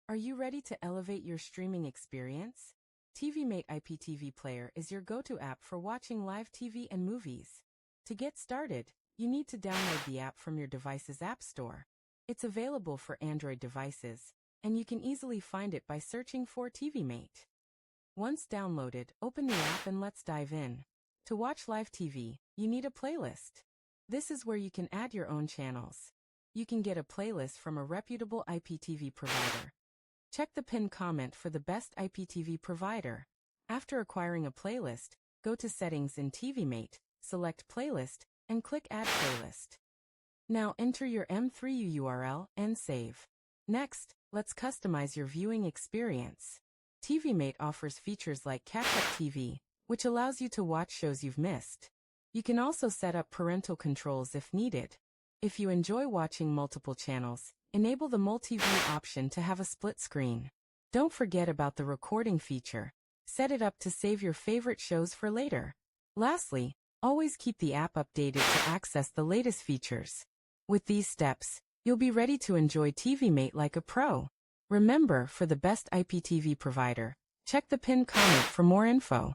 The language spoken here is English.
Are you ready to elevate your streaming experience? TiviMate IPTV Player is your go-to app for watching live TV and movies. To get started, you need to download the app from your device's app store. It's available for Android devices, and you can easily find it by searching for TiviMate. Once downloaded, open the app and let's dive in. To watch live TV, you need a playlist. This is where you can add your own channels. You can get a playlist from a reputable IPTV provider. Check the pinned comment for the best IPTV provider. After acquiring a playlist, go to Settings in TiviMate, select Playlist, and click Add Playlist. Now enter your M3U URL and save. Next, let's customize your viewing experience. TiviMate offers features like Catch-up TV, which allows you to watch shows you've missed. You can also set up parental controls if needed. If you enjoy watching multiple channels, enable the multi-view option to have a split screen. Don't forget about the recording feature. Set it up to save your favorite shows for later. Lastly, always keep the app updated to access the latest features. With these steps, you'll be ready to enjoy TiviMate like a pro. Remember, for the best IPTV provider, check the pinned comment for more info.